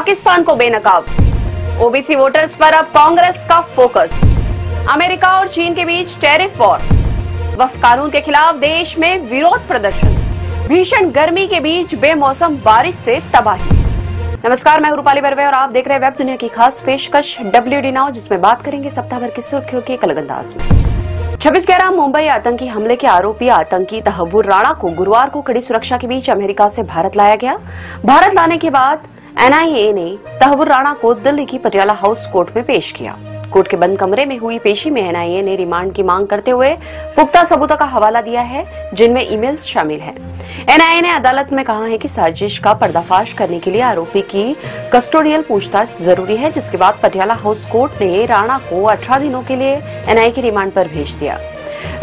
पाकिस्तान को बेनकाब। OBC voters पर अब कांग्रेस का फोकस। अमेरिका और चीन के बीच टैरिफ वॉर। वक्फ कानून के खिलाफ देश में विरोध प्रदर्शन। भीषण गर्मी के बीच बेमौसम बारिश से तबाही। नमस्कार, मैं हूं रूपाली बर्वे और आप देख रहे हैं वेब दुनिया की खास पेशकश WD नाउ, जिसमें बात करेंगे सप्ताह भर की सुर्खियों के एक अलग अंदाज में। 26/11 मुंबई आतंकी हमले के आरोपी आतंकी तहव्वुर राणा को गुरुवार को कड़ी सुरक्षा के बीच अमेरिका से भारत लाया गया। भारत लाने के बाद NIA ने तहव्वुर राणा को दिल्ली की पटियाला हाउस कोर्ट में पेश किया। कोर्ट के बंद कमरे में हुई पेशी में NIA ने रिमांड की मांग करते हुए पुख्ता सबूतों का हवाला दिया है, जिनमें ईमेल्स शामिल हैं। NIA ने अदालत में कहा है कि साजिश का पर्दाफाश करने के लिए आरोपी की कस्टोडियल पूछताछ जरूरी है, जिसके बाद पटियाला हाउस कोर्ट ने राणा को 18 दिनों के लिए NIA की रिमांड पर भेज दिया।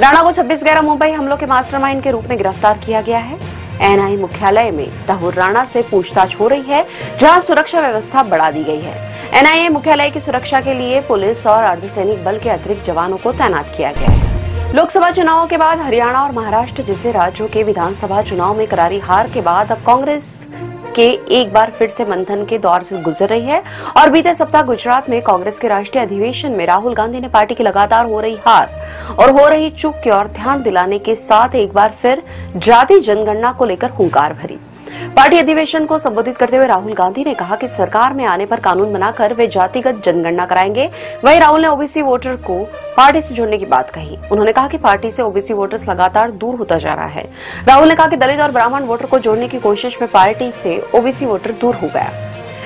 राणा को 26/11 मुंबई हमलों के मास्टरमाइंड के रूप में गिरफ्तार किया गया है। NIA मुख्यालय में तहव्वुर राणा से पूछताछ हो रही है, जहां सुरक्षा व्यवस्था बढ़ा दी गई है। NIA मुख्यालय की सुरक्षा के लिए पुलिस और अर्धसैनिक बल के अतिरिक्त जवानों को तैनात किया गया है। लोकसभा चुनावों के बाद हरियाणा और महाराष्ट्र जैसे राज्यों के विधानसभा चुनाव में करारी हार के बाद अब कांग्रेस के एक बार फिर से मंथन के दौर से गुजर रही है और बीते सप्ताह गुजरात में कांग्रेस के राष्ट्रीय अधिवेशन में राहुल गांधी ने पार्टी की लगातार हो रही हार और हो रही चूक की ओर ध्यान दिलाने के साथ एक बार फिर जाति जनगणना को लेकर हुंकार भरी। पार्टी अधिवेशन को संबोधित करते हुए राहुल गांधी ने कहा कि सरकार में आने पर कानून बनाकर वे जातिगत जनगणना कराएंगे। वहीं राहुल ने ओबीसी वोटर को पार्टी से जोड़ने की बात कही। उन्होंने कहा कि पार्टी से ओबीसी वोटर्स लगातार दूर होता जा रहा है। राहुल ने कहा कि दलित और ब्राह्मण वोटर को जोड़ने की कोशिश में पार्टी से ओबीसी वोटर दूर हो गया।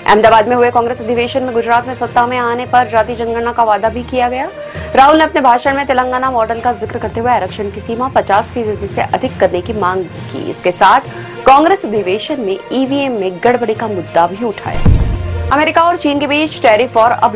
अहमदाबाद में हुए कांग्रेस अधिवेशन में गुजरात में सत्ता में आने पर जाति जनगणना का वादा भी किया गया। राहुल ने अपने भाषण में तेलंगाना मॉडल का जिक्र करते हुए आरक्षण की सीमा 50% से अधिक करने की मांग की। इसके साथ कांग्रेस अधिवेशन में EVM में गड़बड़ी का मुद्दा भी उठाया। अमेरिका और चीन के बीच टैरिफ और अब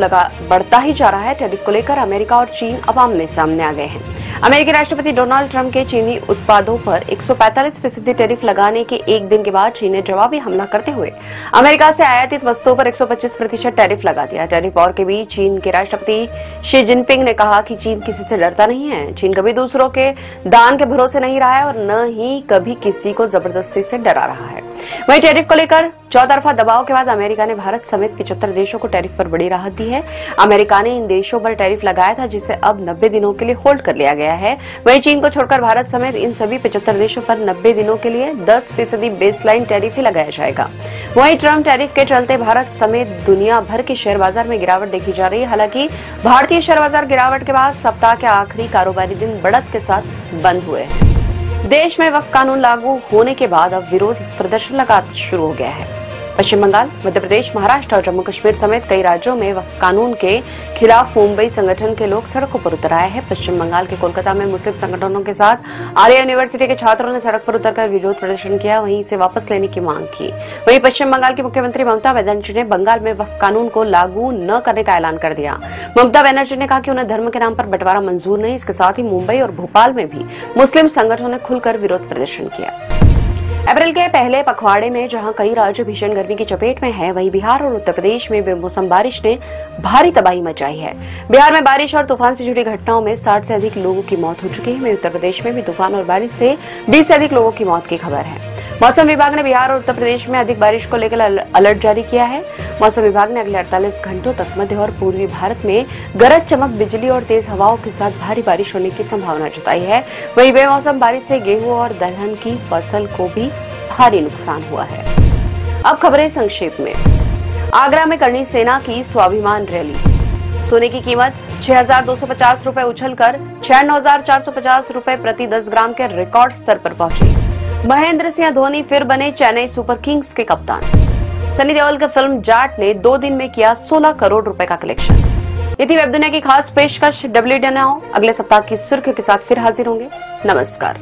बढ़ता ही जा रहा है। टैरिफ को लेकर अमेरिका और चीन अब आमने सामने आ गए हैं। अमेरिकी राष्ट्रपति डोनाल्ड ट्रंप के चीनी उत्पादों पर 145% टैरिफ लगाने के एक दिन के बाद चीन ने जवाबी हमला करते हुए अमेरिका से आयातित वस्तुओं पर 125% टैरिफ लगा दिया। टैरिफ वॉर के बीच चीन के राष्ट्रपति शी जिनपिंग ने कहा कि चीन किसी से डरता नहीं है। चीन कभी दूसरों के दान के भरोसे नहीं रहा है और न ही कभी किसी को जबरदस्ती से डरा रहा है। वहीं टैरिफ को लेकर चौतरफा दबाव के बाद अमेरिका ने भारत समेत 75 देशों को टैरिफ पर बड़ी राहत दी है। अमेरिका ने इन देशों पर टैरिफ लगाया था, जिसे अब 90 दिनों के लिए होल्ड कर लिया गया है। वहीं चीन को छोड़कर भारत समेत इन सभी 75 देशों पर 90 दिनों के लिए 10% बेसलाइन टैरिफ ही लगाया जाएगा। वहीं ट्रम्प टैरिफ के चलते भारत समेत दुनिया भर के शेयर बाजार में गिरावट देखी जा रही है। हालांकि भारतीय शेयर बाजार गिरावट के बाद सप्ताह के आखिरी कारोबारी दिन बढ़त के साथ बंद हुए हैं। देश में वक्फ कानून लागू होने के बाद अब विरोध प्रदर्शन लगातार शुरू हो गया है। पश्चिम बंगाल, मध्य प्रदेश, महाराष्ट्र और जम्मू कश्मीर समेत कई राज्यों में वक्फ कानून के खिलाफ मुंबई संगठन के लोग सड़कों पर उतर आए हैं। पश्चिम बंगाल के कोलकाता में मुस्लिम संगठनों के साथ आर्य यूनिवर्सिटी के छात्रों ने सड़क पर उतरकर विरोध प्रदर्शन किया, वहीं इसे वापस लेने की मांग की। वहीं पश्चिम बंगाल की मुख्यमंत्री ममता बनर्जी ने बंगाल में वक्फ कानून को लागू न करने का ऐलान कर दिया। ममता बनर्जी ने कहा कि उन्हें धर्म के नाम पर बंटवारा मंजूर नहीं। इसके साथ ही मुंबई और भोपाल में भी मुस्लिम संगठनों ने खुलकर विरोध प्रदर्शन किया। अप्रैल के पहले पखवाड़े में जहां कई राज्य भीषण गर्मी की चपेट में हैं, वहीं बिहार और उत्तर प्रदेश में बेमौसम बारिश ने भारी तबाही मचाई है। बिहार में बारिश और तूफान से जुड़ी घटनाओं में 60 से अधिक लोगों की मौत हो चुकी है। वहीं उत्तर प्रदेश में भी तूफान और बारिश से 20 से अधिक लोगों की मौत की खबर है। मौसम विभाग ने बिहार और उत्तर प्रदेश में अधिक बारिश को लेकर अलर्ट जारी किया है। मौसम विभाग ने अगले 48 घंटों तक मध्य और पूर्वी भारत में गरज चमक, बिजली और तेज हवाओं के साथ भारी बारिश होने की संभावना जताई है। वहीं बेमौसम बारिश से गेहूं और दलहन की फसल को भी भारी नुकसान हुआ है। अब खबरें संक्षेप में। आगरा में करणी सेना की स्वाभिमान रैली। सोने की कीमत 6,250 रुपए उछलकर 96,450 रुपए प्रति 10 ग्राम के रिकॉर्ड स्तर पर पहुंची। महेंद्र सिंह धोनी फिर बने चेन्नई सुपर किंग्स के कप्तान। सनी देओल की फिल्म जाट ने 2 दिन में किया 16 करोड़ रुपए का कलेक्शन। ये थी वेब दुनिया की खास पेशकश WD नाउ। अगले सप्ताह की सुर्खियों के साथ फिर हाजिर होंगे। नमस्कार।